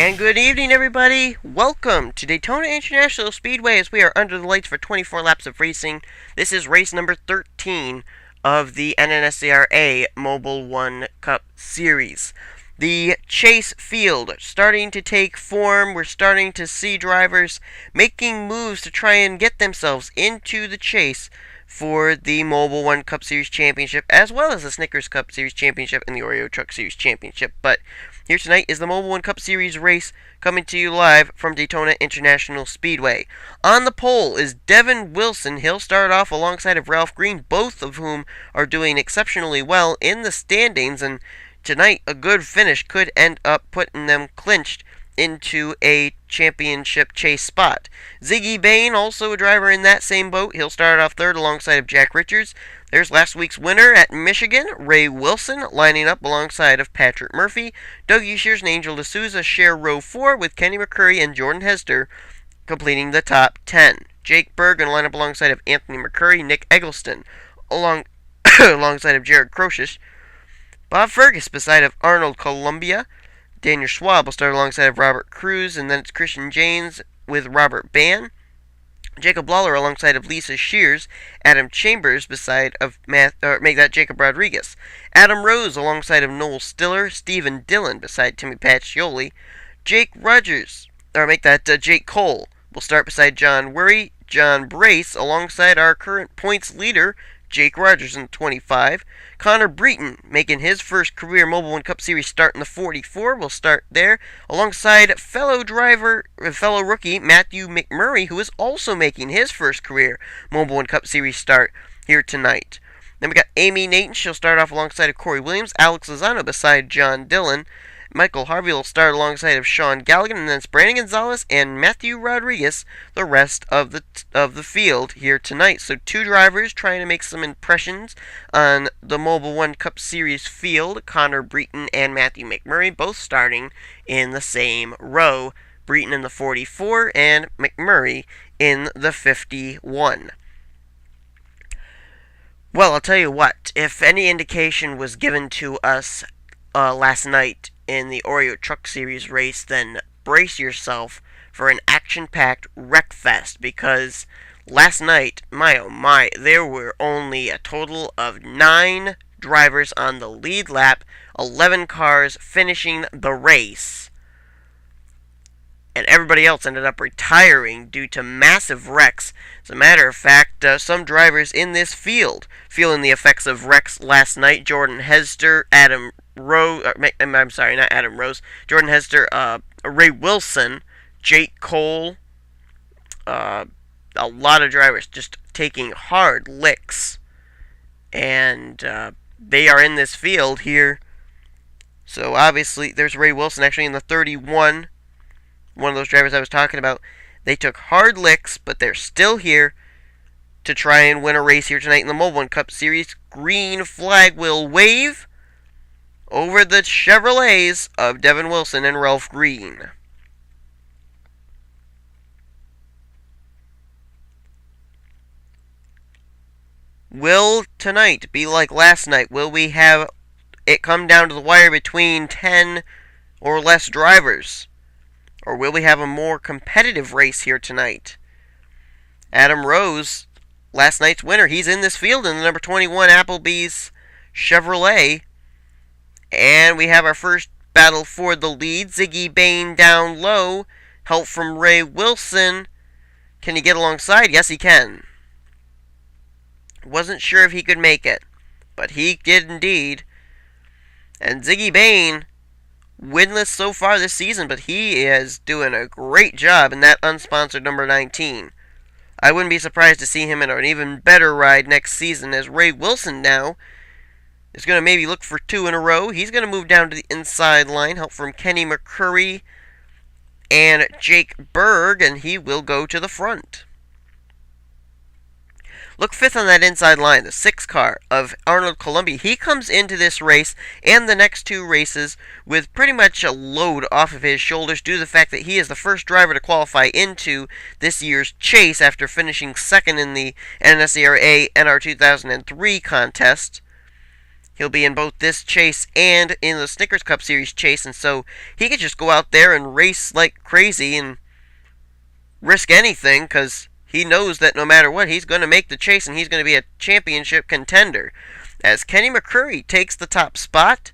And good evening, everybody. Welcome to Daytona International Speedway as we are under the lights for 24 laps of racing. This is race number 13 of the NNSCRA Mobil 1 Cup Series. The chase field starting to take form. We're starting to see drivers making moves to try and get themselves into the chase for the Mobil 1 Cup Series Championship, as well as the Snickers Cup Series Championship and the Oreo Truck Series Championship. But here tonight is the Mobil 1 Cup Series race coming to you live from Daytona International Speedway. On the pole is Devin Wilson. He'll start off alongside of Ralph Green, both of whom are doing exceptionally well in the standings, and tonight a good finish could end up putting them clinched into a championship chase spot. Ziggy Bain, also a driver in that same boat. He'll start off third alongside of Jack Richards. There's last week's winner at Michigan, Ray Wilson, lining up alongside of Patrick Murphy. Dougie Shears and Angel D'Souza share row 4 with Kenny McCurry and Jordan Hester completing the top 10. Jake Berg going to line up alongside of Anthony McCurry, Nick Eggleston alongside of Jared Crocious. Bob Fergus beside of Arnold Columbia. Daniel Schwab will start alongside of Robert Cruz, and then it's Christian James with Robert Bann. Jacob Lawler alongside of Lisa Shears. Adam Chambers beside of Jacob Rodriguez. Adam Rose alongside of Noel Stiller. Stephen Dillon beside Timmy Pacioli. Jake Cole will start beside John Worry. John Brace alongside our current points leader, Jake Rogers in 25. Connor Breton making his first career Mobil 1 Cup Series start in the 44. Will start there alongside fellow rookie Matthew McMurray, who is also making his first career Mobil 1 Cup Series start here tonight. Then we got Amy Nathan. She'll start off alongside of Corey Williams. Alex Lozano beside John Dillon. Michael Harvey will start alongside of Sean Galligan, and then it's Brandon Gonzalez and Matthew Rodriguez, the rest of the field here tonight. So two drivers trying to make some impressions on the Mobil 1 Cup Series field. Connor Breton and Matthew McMurray both starting in the same row. Breton in the 44 and McMurray in the 51. Well, I'll tell you what, if any indication was given to us last night in the Oreo Truck Series race, then brace yourself for an action-packed wreckfest, because last night, my oh my, there were only a total of 9 drivers on the lead lap, 11 cars finishing the race, and everybody else ended up retiring due to massive wrecks. As a matter of fact, some drivers in this field feeling the effects of wrecks last night. Jordan Hester, Jordan Hester, Ray Wilson, Jake Cole, a lot of drivers just taking hard licks, and they are in this field here. So obviously, there's Ray Wilson actually in the 31, one of those drivers I was talking about. They took hard licks, but they're still here to try and win a race here tonight in the Mobil 1 Cup Series. Green flag will wave over the Chevrolets of Devin Wilson and Ralph Green. Will tonight be like last night? Will we have it come down to the wire between 10 or less drivers? Or will we have a more competitive race here tonight? Adam Rose, last night's winner, he's in this field in the number 21 Applebee's Chevrolet. And we have our first battle for the lead. Ziggy Bain down low. Help from Ray Wilson. Can he get alongside? Yes, he can. Wasn't sure if he could make it, but he did indeed. And Ziggy Bain, winless so far this season, but he is doing a great job in that unsponsored number 19. I wouldn't be surprised to see him in an even better ride next season, as Ray Wilson now is going to maybe look for 2 in a row. He's going to move down to the inside line, help from Kenny McCurry and Jake Berg, and he will go to the front. Look 5th on that inside line, the 6 car of Arnold Columbia. He comes into this race and the next 2 races with pretty much a load off of his shoulders due to the fact that he is the first driver to qualify into this year's chase after finishing 2nd in the NNSCRA NR 2003 contest. He'll be in both this chase and in the Snickers Cup Series chase, and so he could just go out there and race like crazy and risk anything, because he knows that no matter what, he's going to make the chase and he's going to be a championship contender. As Kenny McCurry takes the top spot,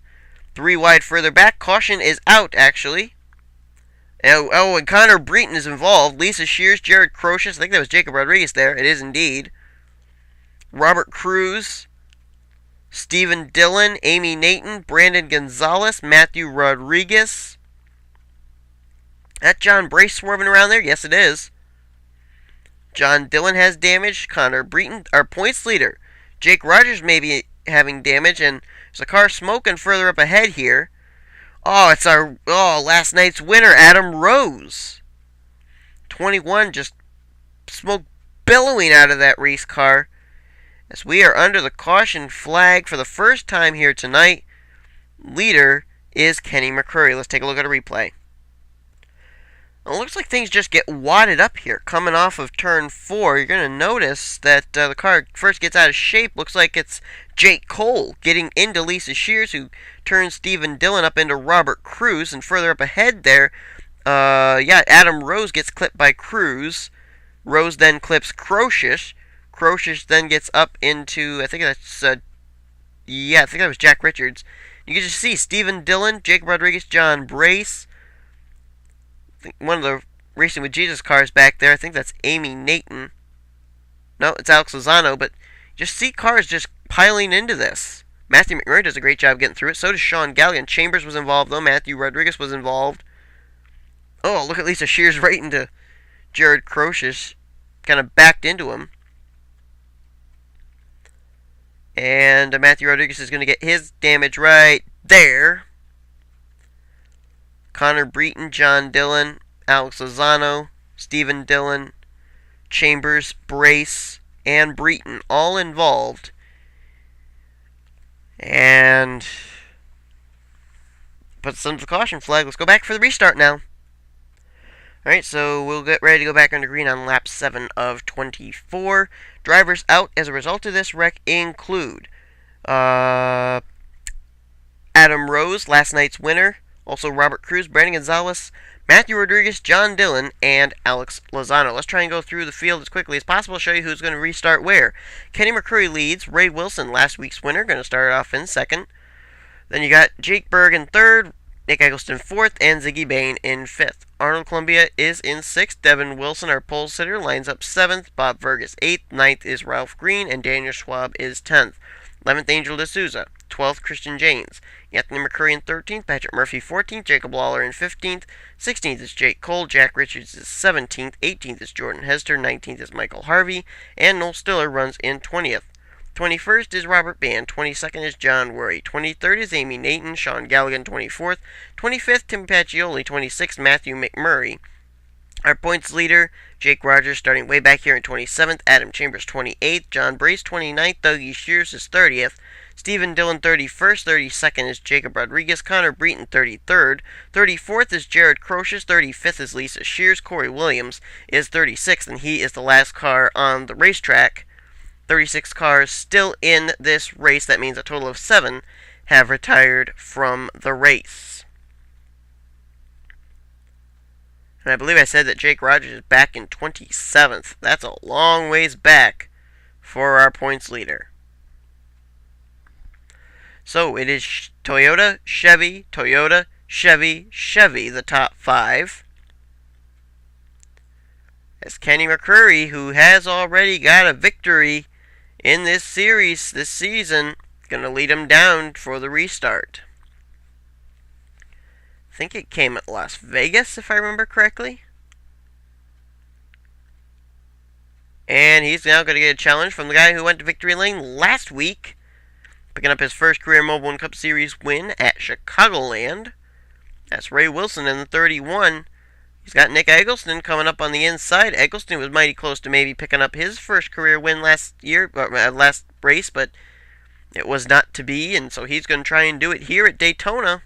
3 wide further back. Caution is out, actually. Oh, and Connor Breton is involved. Lisa Shears, Jared Crocious. I think that was Jacob Rodriguez there. It is indeed. Robert Cruz, Stephen Dillon, Amy Nathan, Brandon Gonzalez, Matthew Rodriguez. That John Brace swerving around there? Yes, it is. John Dillon has damage. Connor Breton, our points leader. Jake Rogers may be having damage, and there's a car smoking further up ahead here. Oh, it's our last night's winner, Adam Rose. 21, just smoke billowing out of that race car. As we are under the caution flag for the first time here tonight, leader is Kenny McCurry. Let's take a look at a replay. It looks like things just get wadded up here. Coming off of turn 4, you're going to notice that the car first gets out of shape. Looks like it's Jake Cole getting into Lisa Shears, who turns Stephen Dillon up into Robert Cruz. And further up ahead there, Adam Rose gets clipped by Cruz. Rose then clips Crocious. Crocious then gets up into, I think that was Jack Richards. You can just see Stephen Dillon, Jacob Rodriguez, John Brace. I think one of the Racing with Jesus cars back there. I think that's Amy Nathan. No, it's Alex Lozano, but just see cars just piling into this. Matthew McMurray does a great job getting through it. So does Sean Galligan. Chambers was involved, though. Matthew Rodriguez was involved. Oh, look at Lisa Shears right into Jared Crocious. Kind of backed into him. And Matthew Rodriguez is going to get his damage right there. Connor Breton, John Dillon, Alex Lozano, Stephen Dillon, Chambers, Brace, and Breton all involved. And puts them to the caution flag. Let's go back for the restart now. Alright, so we'll get ready to go back under green on lap 7 of 24. Drivers out as a result of this wreck include Adam Rose, last night's winner. Also Robert Cruz, Brandon Gonzalez, Matthew Rodriguez, John Dillon, and Alex Lozano. Let's try and go through the field as quickly as possible, show you who's going to restart where. Kenny McCurry leads. Ray Wilson, last week's winner, going to start off in second. Then you got Jake Berg in third, Nick Eggleston fourth, and Ziggy Bain in fifth. Arnold Columbia is in sixth. Devin Wilson, our pole sitter, lines up seventh. Bob Vergas eighth. Ninth is Ralph Green, and Daniel Schwab is 10th. 11th, Angel D'Souza. 12th, Christian Janes. Anthony McCurry in 13th. Patrick Murphy 14th. Jacob Lawler in 15th. 16th is Jake Cole. Jack Richards is 17th. 18th is Jordan Hester. 19th is Michael Harvey. And Noel Stiller runs in 20th. 21st is Robert Band. 22nd is John Worry. 23rd is Amy Nathan. Sean Galligan 24th. 25th, Tim Pacioli. 26th, Matthew McMurray. Our points leader, Jake Rogers, starting way back here in 27th. Adam Chambers 28th. John Brace 29th. Dougie Shears is 30th. Stephen Dillon 31st. 32nd is Jacob Rodriguez. Connor Breton 33rd. 34th is Jared Crocious. 35th is Lisa Shears. Corey Williams is 36th, and he is the last car on the racetrack. 36 cars still in this race. That means a total of 7 have retired from the race. And I believe I said that Jake Rogers is back in 27th. That's a long ways back for our points leader. So it is Toyota, Chevy, Chevy, the top 5. As Kenny McCurry, who has already got a victory in this series this season, going to lead him down for the restart. I think it came at Las Vegas, if I remember correctly. And he's now going to get a challenge from the guy who went to victory lane last week, picking up his first career Mobil 1 Cup Series win at Chicagoland. That's Ray Wilson in the 31. He's got Nick Eggleston coming up on the inside. Eggleston was mighty close to maybe picking up his first career win last race, but it was not to be, and so he's going to try and do it here at Daytona.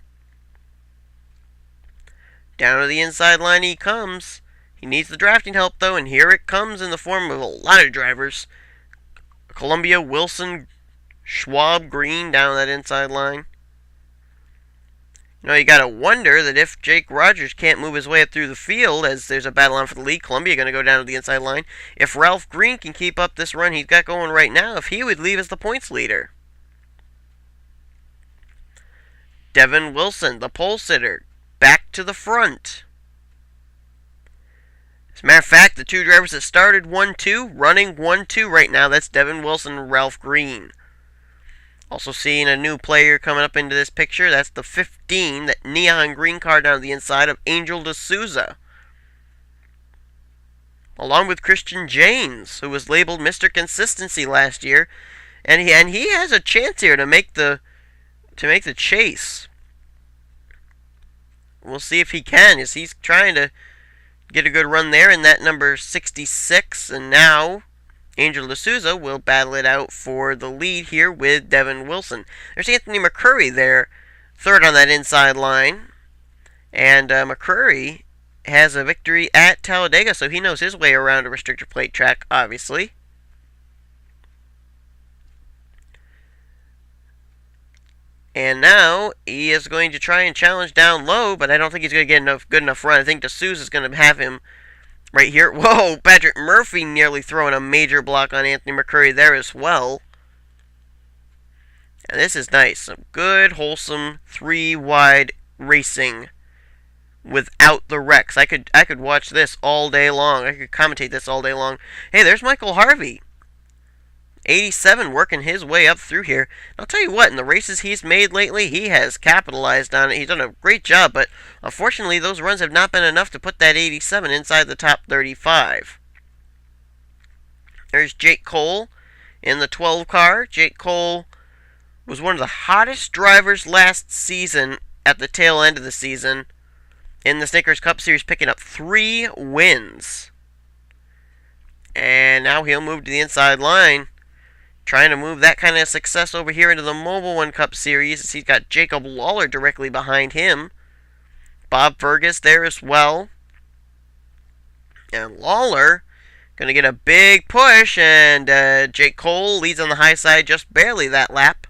Down to the inside line he comes. He needs the drafting help, though, and here it comes in the form of a lot of drivers. Columbia, Wilson, Schwab Green down that inside line. You gotta wonder that if Jake Rogers can't move his way up through the field, as there's a battle on for the lead, Columbia going to go down to the inside line. If Ralph Green can keep up this run he's got going right now, if he would leave as the points leader. Devin Wilson, the pole sitter, back to the front. As a matter of fact, the two drivers that started 1-2, running 1-2 right now, that's Devin Wilson and Ralph Green. Also seeing a new player coming up into this picture. That's the 15, that neon green car down the inside of Angel D'Souza. Along with Christian James, who was labeled Mr. Consistency last year. And he has a chance here to make the chase. We'll see if he can, as he's trying to get a good run there in that number 66. And now Angel D'Souza will battle it out for the lead here with Devin Wilson. There's Anthony McCurry there, third on that inside line. And McCurry has a victory at Talladega, so he knows his way around a restrictor plate track, obviously. And now he is going to try and challenge down low, but I don't think he's going to get good enough run. I think D'Souza is going to have him right here. Whoa, Patrick Murphy nearly throwing a major block on Anthony McCurry there as well. And this is nice. Some good, wholesome, three-wide racing without the wrecks. I could watch this all day long. I could commentate this all day long. Hey, there's Michael Harvey. 87 working his way up through here. I'll tell you what, in the races he's made lately, he has capitalized on it. He's done a great job, but unfortunately those runs have not been enough to put that 87 inside the top 35. There's Jake Cole in the 12 car. Jake Cole was one of the hottest drivers last season at the tail end of the season in the Snickers Cup Series, picking up 3 wins. And now he'll move to the inside line, trying to move that kind of success over here into the Mobil 1 Cup Series, as he's got Jacob Lawler directly behind him. Bob Fergus there as well. And Lawler going to get a big push, and Jake Cole leads on the high side just barely that lap.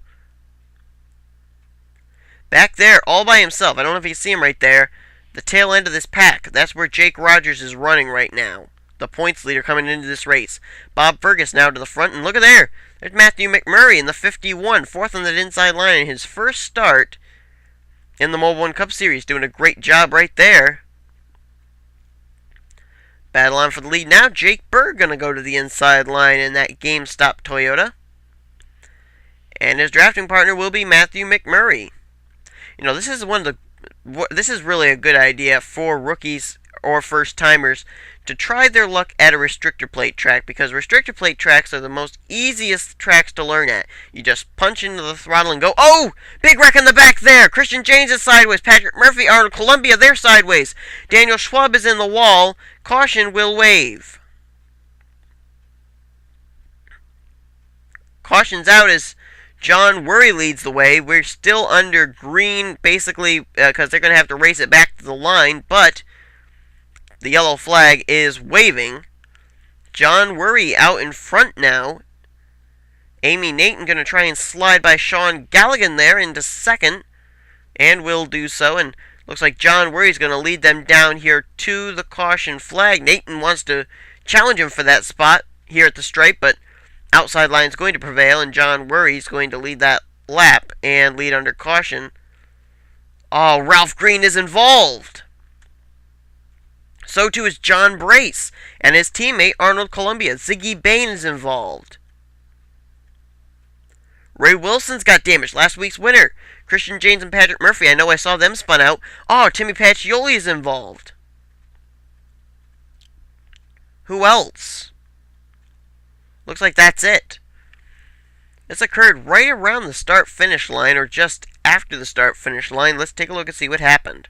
Back there, all by himself, I don't know if you can see him right there, the tail end of this pack, that's where Jake Rogers is running right now. The points leader coming into this race. Bob Fergus now to the front, and look at there. There's Matthew McMurray in the 51, fourth on that inside line in his first start in the Mobil 1 Cup Series, doing a great job right there. Battle on for the lead now. Jake Berg going to go to the inside line in that GameStop Toyota. And his drafting partner will be Matthew McMurray. This is really a good idea for rookies or first-timers to try their luck at a restrictor plate track, because restrictor plate tracks are the most easiest tracks to learn at. You just punch into the throttle and go, oh! Big wreck in the back there! Christian James is sideways. Patrick Murphy, Arnold Columbia, they're sideways. Daniel Schwab is in the wall. Caution will wave. Caution's out as John Worry leads the way. We're still under green, basically, because they're going to have to race it back to the line, but the yellow flag is waving. John Worry out in front now. Amy Nathan going to try and slide by Sean Galligan there into second, and will do so. And looks like John Worry is going to lead them down here to the caution flag. Nathan wants to challenge him for that spot here at the stripe, but outside line is going to prevail, and John Worry is going to lead that lap and lead under caution. Oh, Ralph Green is involved. So too is John Brace, and his teammate Arnold Columbia. Ziggy Bain is involved. Ray Wilson's got damaged. Last week's winner. Christian James and Patrick Murphy. I know I saw them spun out. Oh, Timmy Pacioli is involved. Who else? Looks like that's it. This occurred right around the start-finish line, or just after the start-finish line. Let's take a look and see what happened.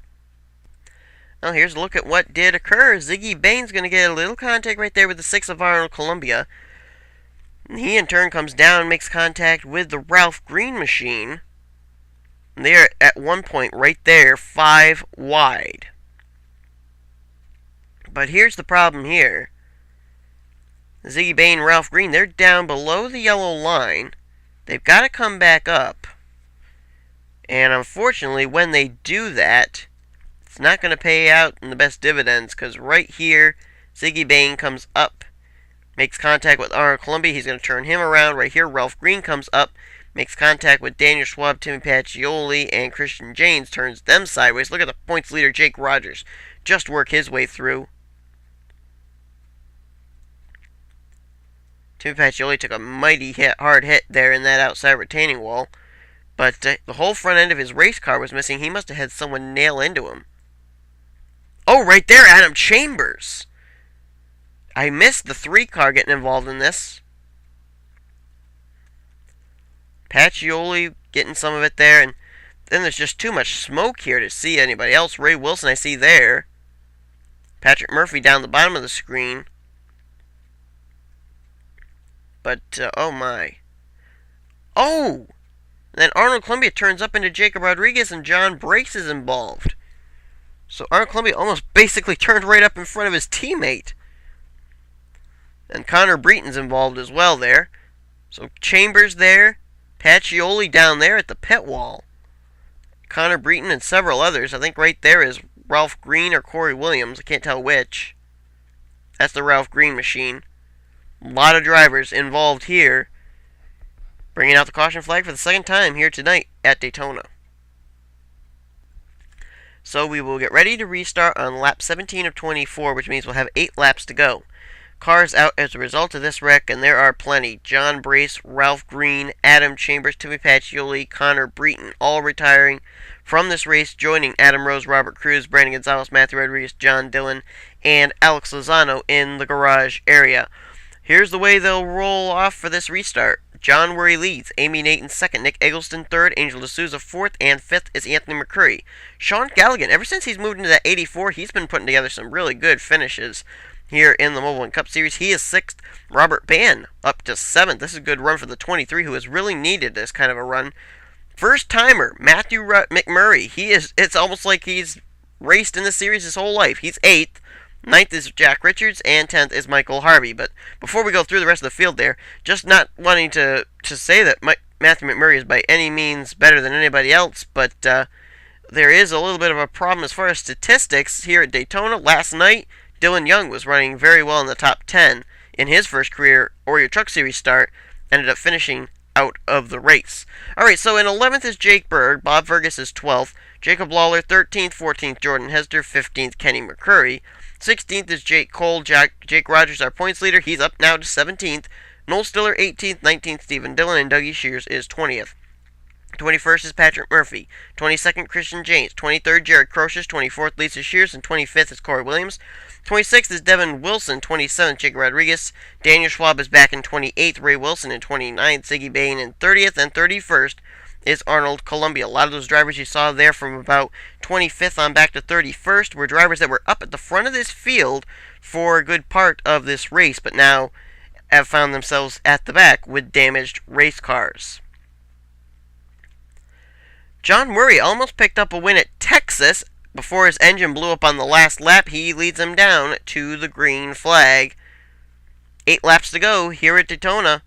Well, here's a look at what did occur. Ziggy Bain's going to get a little contact right there with the 6 of Arnold Columbia. And he, in turn, comes down and makes contact with the Ralph Green machine. And they are at one point right there, 5 wide. But here's the problem here. Ziggy Bain and Ralph Green, they're down below the yellow line. they've got to come back up. And unfortunately, when they do that, it's not going to pay out in the best dividends, because right here, Ziggy Bain comes up, makes contact with Arnold Columbia. He's going to turn him around. Right here, Ralph Green comes up, makes contact with Daniel Schwab, Timmy Pacioli, and Christian Janes, turns them sideways. Look at the points leader, Jake Rogers, just work his way through. Timmy Pacioli took a mighty hard hit there in that outside retaining wall. But the whole front end of his race car was missing. He must have had someone nail into him. Oh, right there, Adam Chambers. I missed the 3 car getting involved in this. Pacioli getting some of it there. And then there's just too much smoke here to see anybody else. Ray Wilson I see there. Patrick Murphy down the bottom of the screen. But, oh my. Oh! And then Arnold Columbia turns up into Jacob Rodriguez and John Brace is involved. So Arnold Columbia almost basically turned right up in front of his teammate. And Connor Breeton's involved as well there. So Chambers there. Pacioli down there at the pit wall. Connor Breeton and several others. I think right there is Ralph Green or Corey Williams. I can't tell which. That's the Ralph Green machine. A lot of drivers involved here, bringing out the caution flag for the second time here tonight at Daytona. So we will get ready to restart on lap 17 of 24, which means we'll have 8 laps to go. Cars out as a result of this wreck, and there are plenty. John Brace, Ralph Green, Adam Chambers, Timmy Pacioli, Connor Breeton, all retiring from this race, joining Adam Rose, Robert Cruz, Brandon Gonzalez, Matthew Rodriguez, John Dillon, and Alex Lozano in the garage area. Here's the way they'll roll off for this restart. John Worry leads, Amy Nathan second, Nick Eggleston third, Angel D'Souza fourth, and fifth is Anthony McCurry. Sean Galligan, ever since he's moved into that 84, he's been putting together some really good finishes here in the Mobil 1 Cup Series. He is sixth. Robert Bann up to seventh. This is a good run for the 23, who has really needed this kind of a run. First timer, Matthew McMurray. It's almost like he's raced in this series his whole life. He's eighth. Ninth is Jack Richards, and 10th is Michael Harvey. But before we go through the rest of the field there, just not wanting to say that Matthew McMurray is by any means better than anybody else, but there is a little bit of a problem as far as statistics here at Daytona. Last night, Dylan Young was running very well in the top 10 in his first career Oreo Truck Series start, ended up finishing out of the race. Alright, so in 11th is Jake Berg, Bob Fergus is 12th, Jacob Lawler 13th, 14th Jordan Hester, 15th Kenny McCurry, 16th is Jake Cole. Jake Rogers, our points leader. He's up now to 17th. Noel Stiller, 18th. 19th, Stephen Dillon. And Dougie Shears is 20th. 21st is Patrick Murphy. 22nd, Christian James. 23rd, Jared Crocious. 24th, Lisa Shears. And 25th is Corey Williams. 26th is Devin Wilson. 27th, Jacob Rodriguez. Daniel Schwab is back in 28th. Ray Wilson in 29th. Ziggy Bain in 30th. And 31st is Arnold Columbia. A lot of those drivers you saw there from about 25th on back to 31st were drivers that were up at the front of this field for a good part of this race, but now have found themselves at the back with damaged race cars. John Murray almost picked up a win at Texas before his engine blew up on the last lap. He leads them down to the green flag. 8 laps to go here at Daytona,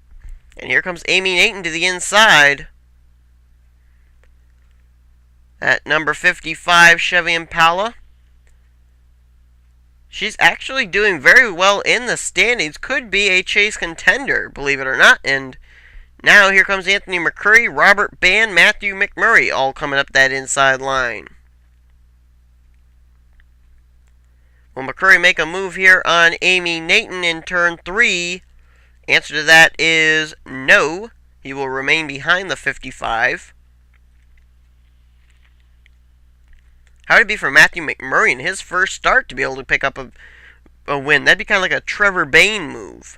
and here comes Amy Nathan to the inside. At number 55, Chevy Impala. She's actually doing very well in the standings. Could be a chase contender, believe it or not. And now here comes Anthony McCurry, Robert Bann, Matthew McMurray, all coming up that inside line. Will McCurry make a move here on Amy Nathan in turn 3? Answer to that is no. He will remain behind the 55. How would it be for Matthew McMurray in his first start to be able to pick up a win? That'd be kind of like a Trevor Bayne move.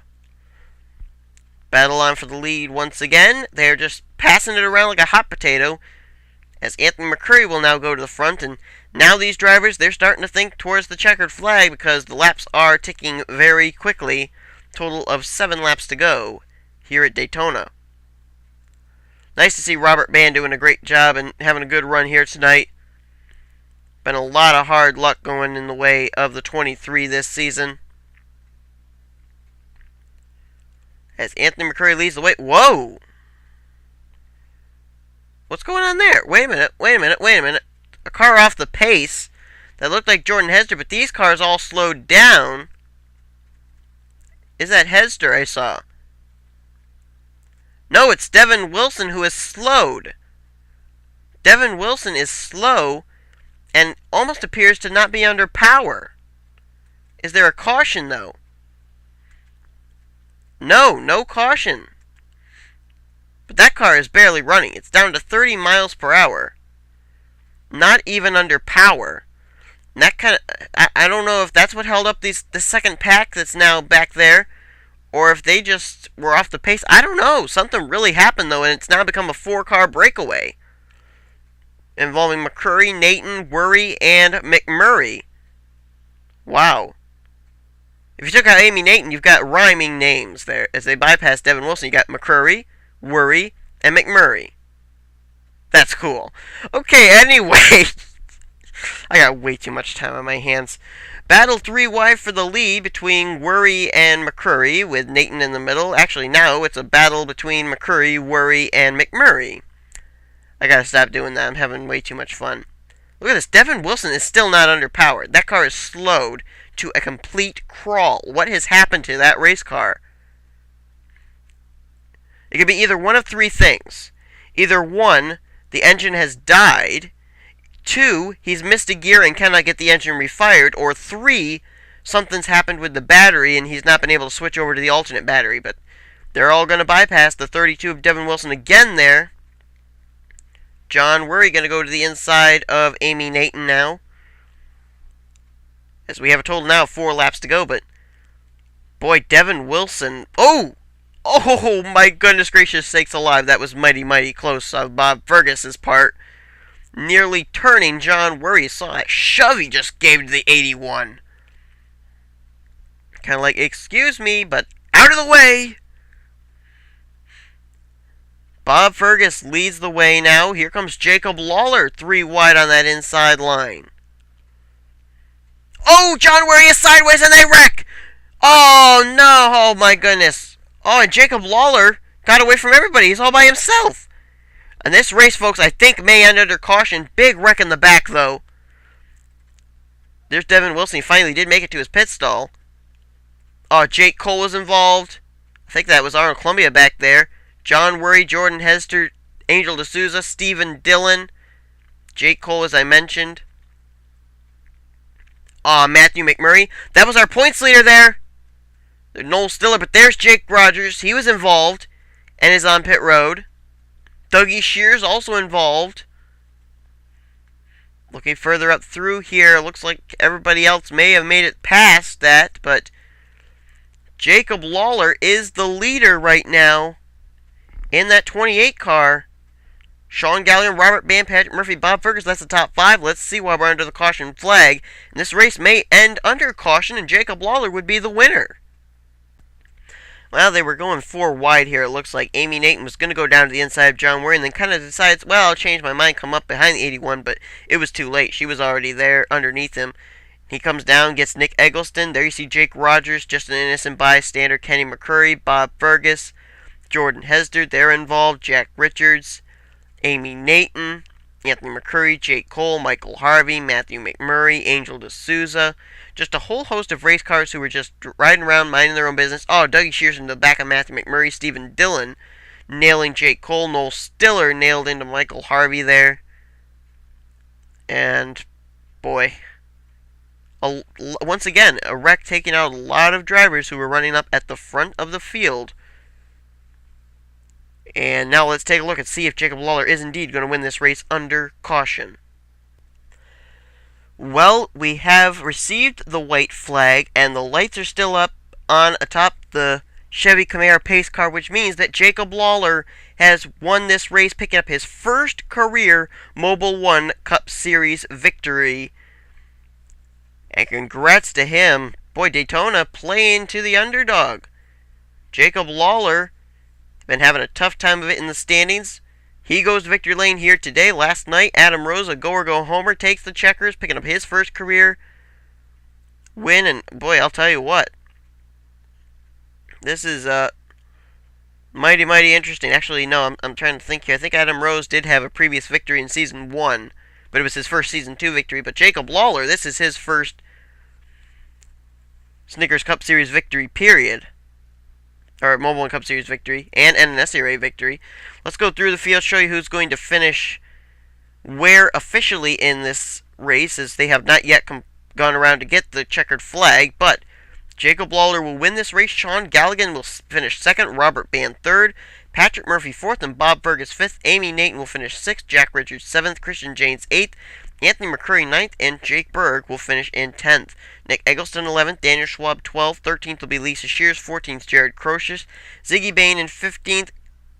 Battle on for the lead once again. They're just passing it around like a hot potato, as Anthony McCurry will now go to the front. And now these drivers, they're starting to think towards the checkered flag because the laps are ticking very quickly. Total of 7 laps to go here at Daytona. Nice to see Robert Bann doing a great job and having a good run here tonight. Been a lot of hard luck going in the way of the 23 this season. As Anthony McCurry leads the way. Whoa! What's going on there? Wait a minute, wait a minute, wait a minute. A car off the pace that looked like Jordan Hester, but these cars all slowed down. Is that Hester I saw? No, it's Devin Wilson who is slowed. Devin Wilson is slow and almost appears to not be under power. Is there a caution, though? No, no caution. But that car is barely running. It's down to 30 miles per hour. Not even under power. And that kind of, I don't know if that's what held up the second pack that's now back there, or if they just were off the pace. I don't know. Something really happened, though, and it's now become a 4-car breakaway involving McCurry, Nathan, Worry, and McMurray. Wow. If you took out Amy Nathan, you've got rhyming names there. As they bypass Devin Wilson, you got McCurry, Worry, and McMurray. That's cool. Okay, anyway. I got way too much time on my hands. Battle 3 wide for the lead between Worry and McCurry, with Nathan in the middle. Actually, now it's a battle between McCurry, Worry, and McMurray. I gotta stop doing that. I'm having way too much fun. Look at this. Devin Wilson is still not underpowered. That car is slowed to a complete crawl. What has happened to that race car? It could be either one of three things. Either 1, the engine has died. 2, he's missed a gear and cannot get the engine refired. Or 3, something's happened with the battery and he's not been able to switch over to the alternate battery. But they're all going to bypass the 32 of Devin Wilson again there. John Worry going to go to the inside of Amy Nathan now. As we have a total now of 4 laps to go, but boy, Devin Wilson. Oh, my goodness gracious sakes alive. That was mighty, mighty close on Bob Fergus's part. Nearly turning John Worry. Saw that shove he just gave to the 81. Kind of like, excuse me, but out of the way. Bob Fergus leads the way now. Here comes Jacob Lawler, 3 wide on that inside line. Oh, John Worry is sideways and they wreck. Oh, no. Oh, my goodness. Oh, and Jacob Lawler got away from everybody. He's all by himself. And this race, folks, I think may end under caution. Big wreck in the back, though. There's Devin Wilson. He finally did make it to his pit stall. Oh, Jake Cole was involved. I think that was Arnold Columbia back there. John Worry, Jordan Hester, Angel D'Souza, Stephen Dillon, Jake Cole, as I mentioned. Matthew McMurray. That was our points leader there. Noel Stiller, but there's Jake Rogers. He was involved and is on pit road. Dougie Shears also involved. Looking further up through here, looks like everybody else may have made it past that, but Jacob Lawler is the leader right now in that 28 car. Sean Gallion, Robert Band, Patrick Murphy, Bob Fergus, that's the top 5. Let's see why we're under the caution flag. And this race may end under caution, and Jacob Lawler would be the winner. Well, they were going 4 wide here. It looks like Amy Nathan was going to go down to the inside of John Worry and then kind of decides, well, I'll change my mind, come up behind the 81, but it was too late. She was already there underneath him. He comes down, gets Nick Eggleston. There you see Jake Rogers, just an innocent bystander. Kenny McCurry, Bob Fergus, Jordan Hester, they're involved. Jack Richards, Amy Nathan, Anthony McCurry, Jake Cole, Michael Harvey, Matthew McMurray, Angel D'Souza. Just a whole host of race cars who were just riding around, minding their own business. Oh, Dougie Shears in the back of Matthew McMurray. Stephen Dillon nailing Jake Cole. Noel Stiller nailed into Michael Harvey there. And, boy, once again, a wreck taking out a lot of drivers who were running up at the front of the field. And now let's take a look and see if Jacob Lawler is indeed going to win this race under caution. Well, we have received the white flag, and the lights are still up on atop the Chevy Camaro pace car, which means that Jacob Lawler has won this race, picking up his first career Mobil 1 Cup Series victory. And congrats to him. Boy, Daytona playing to the underdog. Jacob Lawler been having a tough time of it in the standings. He goes to victory lane here today. Last night, Adam Rose, a go-or-go-homer, takes the checkers, picking up his first career win. And, boy, I'll tell you what. This is Mobil Mighty, mighty interesting. Actually, no, I'm trying to think here. I think Adam Rose did have a previous victory in Season 1, but it was his first Season 2 victory. But Jacob Lawler, this is his first Snickers Cup Series victory, period. Or Mobil 1 Cup Series victory, and NNSCRA victory. Let's go through the field, show you who's going to finish where officially in this race, as they have not yet gone around to get the checkered flag, but Jacob Lawler will win this race. Sean Galligan will finish second. Robert Band third. Patrick Murphy fourth, and Bob Fergus fifth. Amy Nathan will finish sixth. Jack Richards seventh. Christian Janes eighth. Anthony McCurry ninth, and Jake Berg will finish in 10th. Nick Eggleston 11th. Daniel Schwab 12th. 13th will be Lisa Shears. 14th, Jared Crocious. Ziggy Bain in 15th.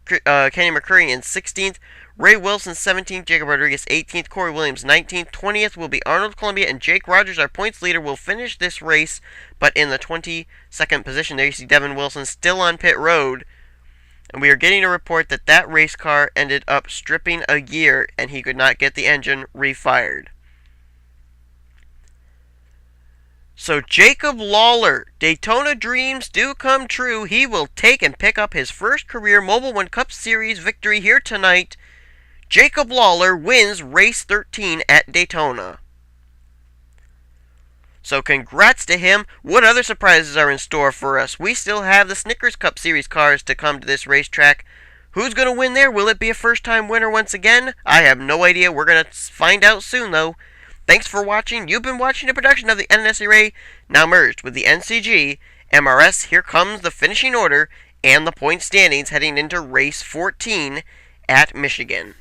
Kenny McCurry in 16th. Ray Wilson 17th, Jacob Rodriguez 18th, Corey Williams 19th, 20th will be Arnold Columbia, and Jake Rogers, our points leader, will finish this race, but in the 22nd position. There you see Devin Wilson still on pit road, and we are getting a report that that race car ended up stripping a gear, and he could not get the engine refired. So Jacob Lawler, Daytona dreams do come true. He will take and pick up his first career Mobil 1 Cup Series victory here tonight. Jacob Lawler wins race 13 at Daytona. So congrats to him. What other surprises are in store for us? We still have the Snickers Cup Series cars to come to this racetrack. Who's going to win there? Will it be a first-time winner once again? I have no idea. We're going to find out soon, though. Thanks for watching. You've been watching a production of the NNSCRA, now merged with the NCG. MRS, here comes the finishing order and the point standings heading into race 14 at Michigan.